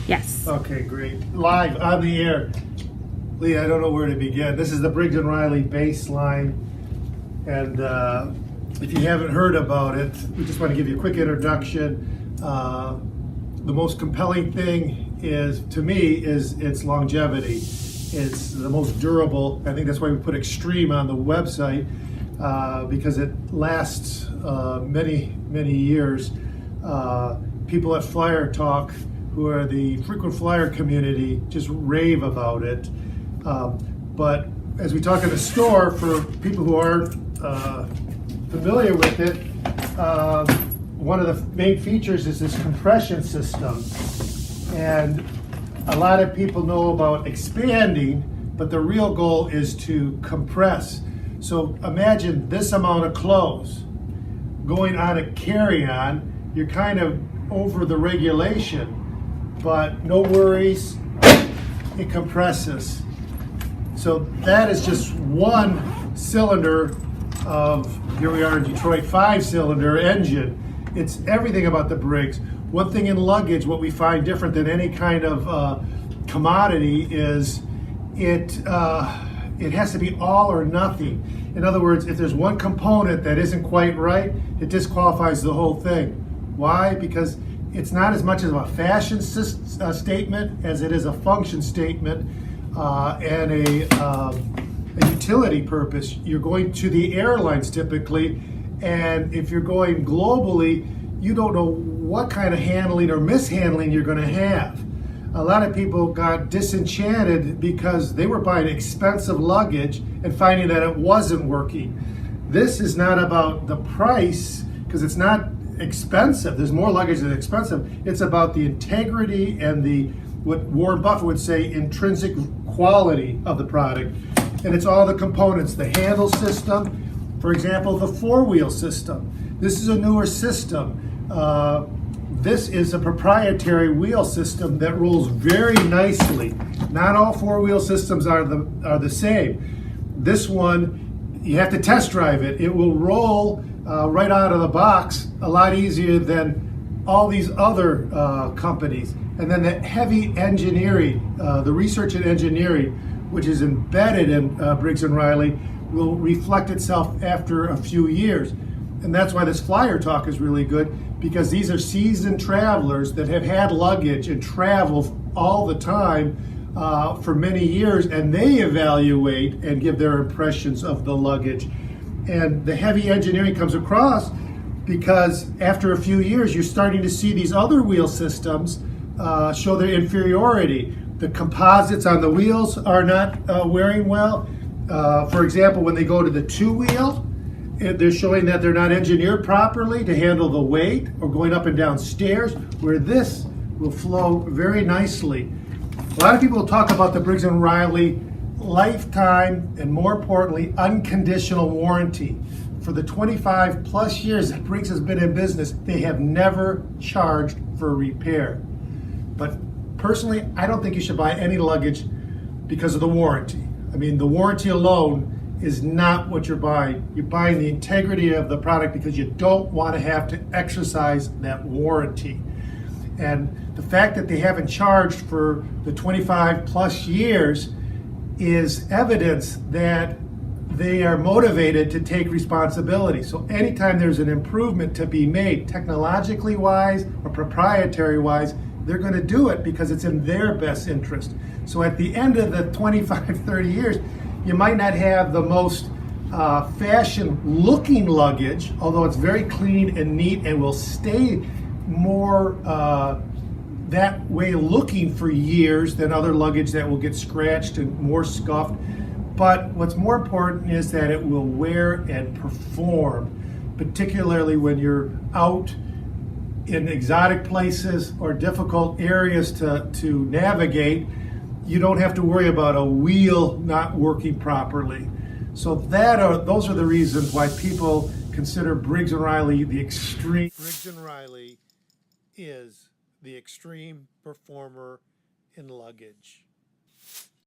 Yes. Okay, great. Live on the air. Lee, I don't know where to begin. This is the Briggs & Riley baseline. And if you haven't heard about it, we just want to give you a quick introduction. The most compelling thing is, to me, is its longevity. It's the most durable. I think that's why we put extreme on the website, because it lasts many, many years. People at Flyer Talk, who are the frequent flyer community, just rave about it. But as we talk in the store, for people who aren't familiar with it, one of the main features is this compression system. And a lot of people know about expanding, but the real goal is to compress. So imagine this amount of clothes going on a carry-on. You're kind of over the regulation, but no worries, it compresses. So that is just one cylinder of, here we are in Detroit, 5-cylinder engine. It's everything about the Briggs. One thing in luggage, what we find different than any kind of commodity is it has to be all or nothing. In other words, if there's one component that isn't quite right, it disqualifies the whole thing. Why? Because it's not as much of a fashion statement as it is a function statement and a utility purpose. You're going to the airlines typically, and if you're going globally, you don't know what kind of handling or mishandling you're going to have. A lot of people got disenchanted because they were buying expensive luggage and finding that it wasn't working. This is not about the price, because it's not expensive. There's more luggage that's expensive. It's about the integrity and the, what Warren Buffett would say, intrinsic quality of the product. And it's all the components, the handle system, for example, the 4-wheel system. This is a newer system. This is a proprietary wheel system that rolls very nicely. Not all 4-wheel systems are the same. This one, you have to test drive it. It will roll right out of the box a lot easier than all these other companies. And then the heavy engineering, the research and engineering, which is embedded in Briggs & Riley, will reflect itself after a few years. And that's why this Flyer Talk is really good, because these are seasoned travelers that have had luggage and travel all the time for many years, and they evaluate and give their impressions of the luggage. And the heavy engineering comes across because after a few years, you're starting to see these other wheel systems show their inferiority. The composites on the wheels are not wearing well. For example, when they go to the 2-wheel, they're showing that they're not engineered properly to handle the weight or going up and down stairs, where this will flow very nicely. A lot of people talk about the Briggs & Riley lifetime and, more importantly, unconditional warranty. For the 25 plus years that Briggs has been in business, they have never charged for repair. But personally, I don't think you should buy any luggage because of the warranty. I mean, the warranty alone is not what you're buying. You're buying the integrity of the product because you don't want to have to exercise that warranty. And the fact that they haven't charged for the 25 plus years is evidence that they are motivated to take responsibility. So anytime there's an improvement to be made, technologically wise or proprietary wise, they're going to do it because it's in their best interest. So at the end of the 25, 30 years, you might not have the most fashion looking luggage, although it's very clean and neat and will stay more that way looking for years than other luggage that will get scratched and more scuffed. But what's more important is that it will wear and perform, particularly when you're out in exotic places or difficult areas to navigate. You don't have to worry about a wheel not working properly. So those are the reasons why people consider Briggs & Riley the extreme. Briggs & Riley is the extreme performer in luggage.